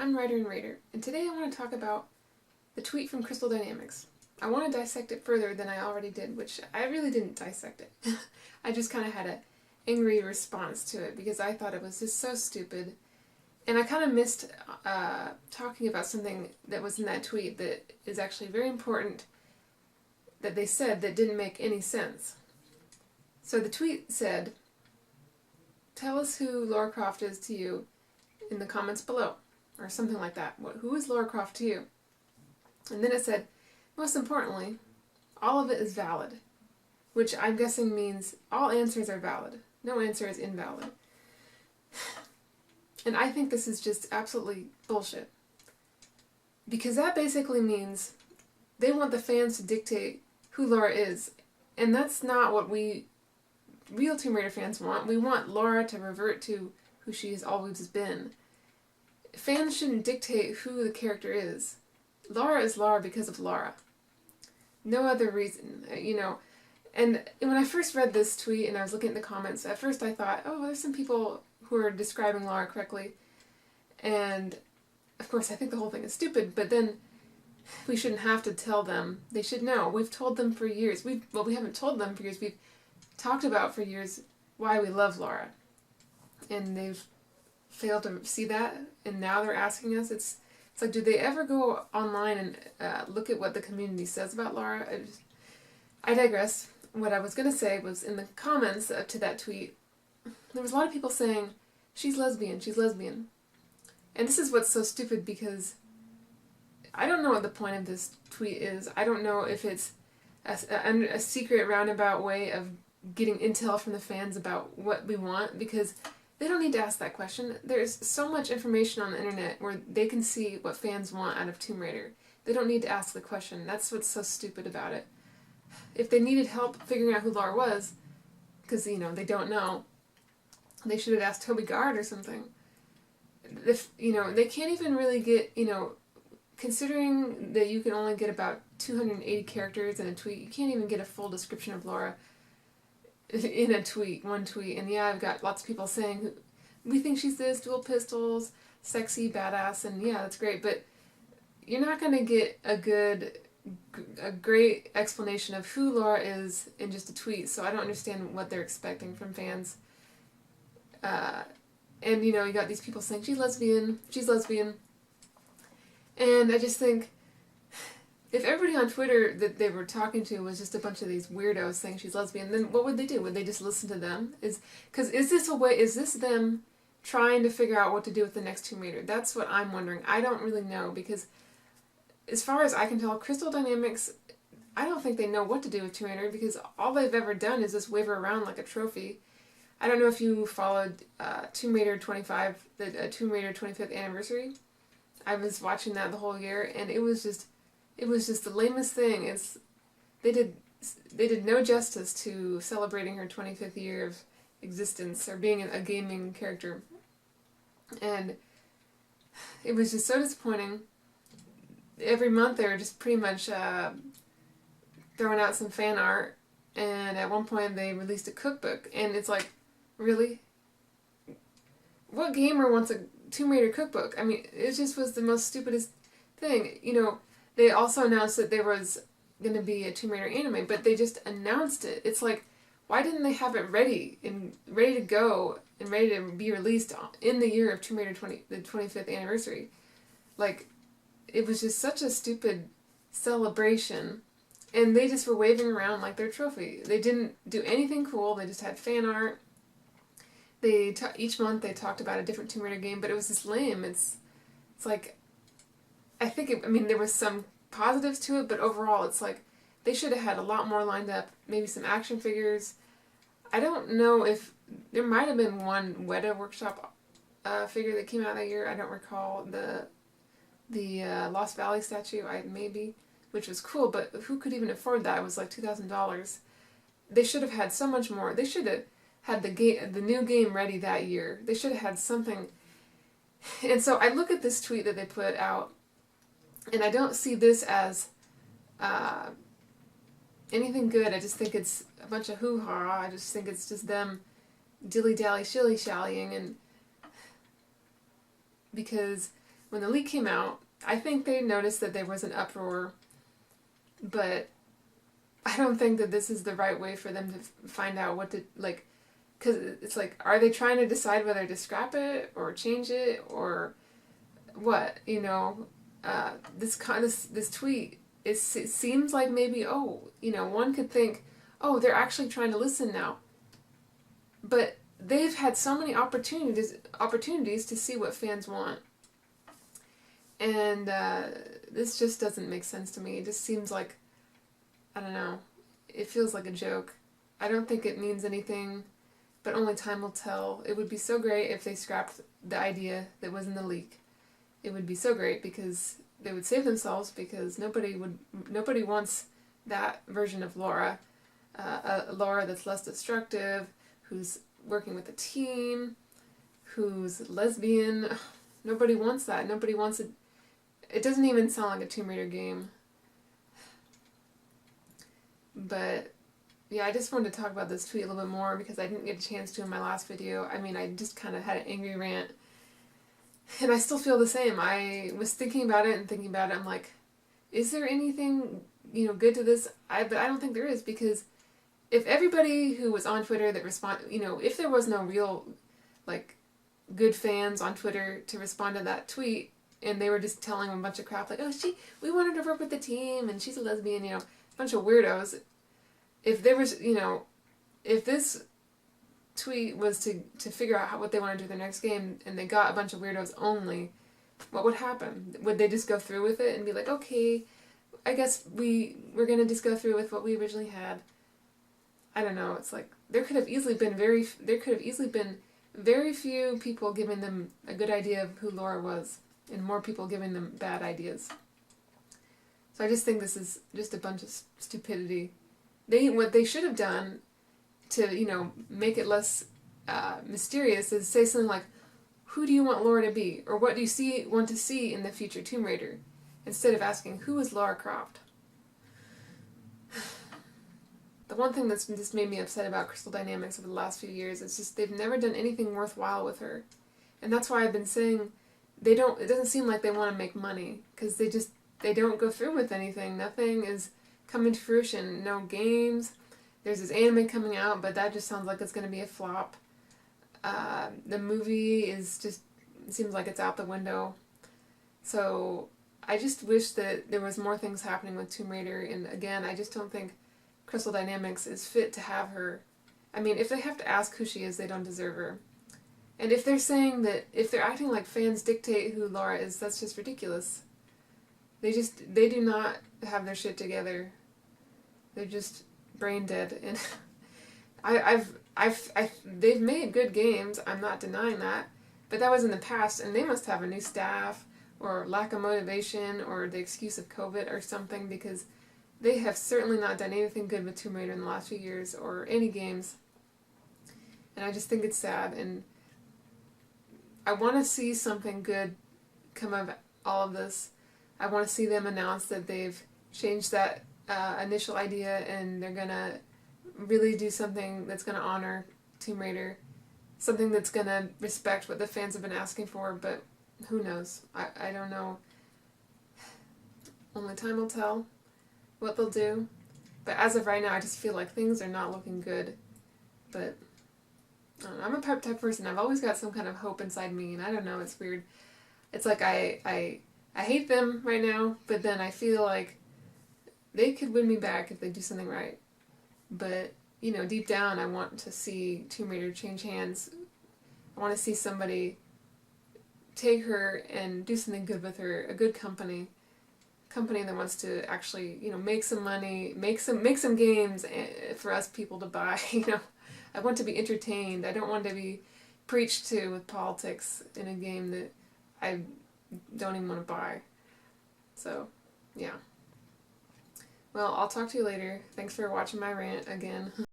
I'm Writer and Raider, and today I want to talk about the tweet from Crystal Dynamics. I want to dissect it further than I already did, which I really didn't dissect it. I just kind of had an angry response to it because I thought it was just so stupid. And I kind of missed talking about something that was in that tweet that is actually very important that they said that didn't make any sense. So the tweet said, "Tell us who Lara Croft is to you in the comments below," or something like that. Who is Lara Croft to you? And then it said, "Most importantly, all of it is valid," which I'm guessing means all answers are valid. No answer is invalid. And I think this is just absolutely bullshit. Because that basically means they want the fans to dictate who Lara is. And that's not what we real Tomb Raider fans want. We want Lara to revert to who she has always been. Fans shouldn't dictate who the character is. Lara is Lara because of Lara. No other reason, And when I first read this tweet and I was looking at the comments, at first I thought, oh, there's some people who are describing Lara correctly. And, of course, I think the whole thing is stupid, but then we shouldn't have to tell them. They should know. We've told them for years. We haven't told them for years. We've talked about for years why we love Lara. And they've failed to see that, and now they're asking us. It's like, do they ever go online and look at what the community says about Lara? I digress. What I was going to say was in the comments to that tweet, there was a lot of people saying, she's lesbian. And this is what's so stupid because I don't know what the point of this tweet is. I don't know if it's a secret roundabout way of getting intel from the fans about what we want, because they don't need to ask that question. There's so much information on the internet where they can see what fans want out of Tomb Raider. They don't need to ask the question. That's what's so stupid about it. If they needed help figuring out who Lara was, because, they don't know, they should have asked Toby Gard or something. If, they can't even really get, considering that you can only get about 280 characters in a tweet, you can't even get a full description of Lara in a tweet, one tweet. And yeah, I've got lots of people saying, we think she's this, dual pistols, sexy, badass, and yeah, that's great, but you're not going to get a great explanation of who Lara is in just a tweet, so I don't understand what they're expecting from fans. And, you got these people saying, she's lesbian, and I just think, if everybody on Twitter that they were talking to was just a bunch of these weirdos saying she's lesbian, then what would they do? Would they just listen to them? Is this them trying to figure out what to do with the next Tomb Raider? That's what I'm wondering. I don't really know, because as far as I can tell, Crystal Dynamics, I don't think they know what to do with Tomb Raider, because all they've ever done is just wave her around like a trophy. I don't know if you followed Tomb Raider 25, the Tomb Raider 25th anniversary. I was watching that the whole year, and it was just the lamest thing. They did no justice to celebrating her 25th year of existence, or being a gaming character. And it was just so disappointing. Every month they were just pretty much throwing out some fan art, and at one point they released a cookbook, and it's like, really? What gamer wants a Tomb Raider cookbook? I mean, it just was the most stupidest thing. They also announced that there was going to be a Tomb Raider anime, but they just announced it. It's like, why didn't they have it ready to go and ready to be released in the year of Tomb Raider the 25th anniversary? Like, it was just such a stupid celebration, and they just were waving around like their trophy. They didn't do anything cool. They just had fan art. Each month they talked about a different Tomb Raider game, but it was just lame. It's like, there was some positives to it, but overall it's like they should have had a lot more lined up, maybe some action figures. I don't know if there might have been one Weta Workshop figure that came out that year. I don't recall the Lost Valley statue, which was cool, but who could even afford that? It was like $2,000. They should have had so much more. They should have had the new game ready that year. They should have had something. And so I look at this tweet that they put out, and I don't see this as anything good. I just think it's a bunch of hoo-ha. I just think it's just them dilly-dally, shilly-shallying, and because when the leak came out, I think they noticed that there was an uproar, but I don't think that this is the right way for them to find out what to, like, because it's like, are they trying to decide whether to scrap it or change it or what, you know? This tweet, it seems like maybe, oh, you know, one could think, oh, they're actually trying to listen now. But they've had so many opportunities to see what fans want. And this just doesn't make sense to me. It just seems like, I don't know, it feels like a joke. I don't think it means anything, but only time will tell. It would be so great if they scrapped the idea that was in the leak. It would be so great because they would save themselves, because nobody wants that version of Laura. A Laura that's less destructive, who's working with a team, who's lesbian. Nobody wants that. Nobody wants it. It doesn't even sound like a Tomb Raider game. But yeah, I just wanted to talk about this tweet a little bit more because I didn't get a chance to in my last video. I mean, I just kind of had an angry rant. And I still feel the same. I was thinking about it and thinking about it. I'm like, is there anything, you know, good to this? But I don't think there is, because if everybody who was on Twitter that you know, if there was no real, like, good fans on Twitter to respond to that tweet, and they were just telling them a bunch of crap, like, oh, we want her to work with the team, and she's a lesbian, you know, a bunch of weirdos. If there was, you know, if this tweet was to figure out what they want to do their next game, and they got a bunch of weirdos only, what would happen? Would they just go through with it and be like, okay, I guess we're gonna just go through with what we originally had? I don't know. It's like there could have easily been very few people giving them a good idea of who Laura was, and more people giving them bad ideas. So I just think this is just a bunch of stupidity. What they should have done to, you know, make it less mysterious is say something like, who do you want Laura to be? Or what do you want to see in the future Tomb Raider? Instead of asking, who is Lara Croft? The one thing that's just made me upset about Crystal Dynamics over the last few years is just they've never done anything worthwhile with her. And that's why I've been saying it doesn't seem like they want to make money, because they don't go through with anything. Nothing is coming to fruition. No games. There's this anime coming out, but that just sounds like it's going to be a flop. The movie seems like it's out the window. So I just wish that there was more things happening with Tomb Raider, and again, I just don't think Crystal Dynamics is fit to have her. I mean, if they have to ask who she is, they don't deserve her. And if they're saying that, if they're acting like fans dictate who Laura is, that's just ridiculous. They do not have their shit together. They're just brain dead. And they've made good games, I'm not denying that, but that was in the past, and they must have a new staff, or lack of motivation, or the excuse of COVID or something, because they have certainly not done anything good with Tomb Raider in the last few years, or any games. And I just think it's sad, and I want to see something good come of all of this. I want to see them announce that they've changed that initial idea, and they're going to really do something that's going to honor Tomb Raider, something that's going to respect what the fans have been asking for, but who knows? I don't know. Only time will tell what they'll do. But as of right now, I just feel like things are not looking good. But I don't know, I'm a type of person. I've always got some kind of hope inside me, and I don't know, it's weird. It's like I hate them right now, but then I feel like they could win me back if they do something right. But, you know, deep down, I want to see Tomb Raider change hands. I want to see somebody take her and do something good with her, a good company that wants to actually, you know, make some money, make some games for us people to buy. You know, I want to be entertained. I don't want to be preached to with politics in a game that I don't even want to buy. So, yeah. Well, I'll talk to you later. Thanks for watching my rant again.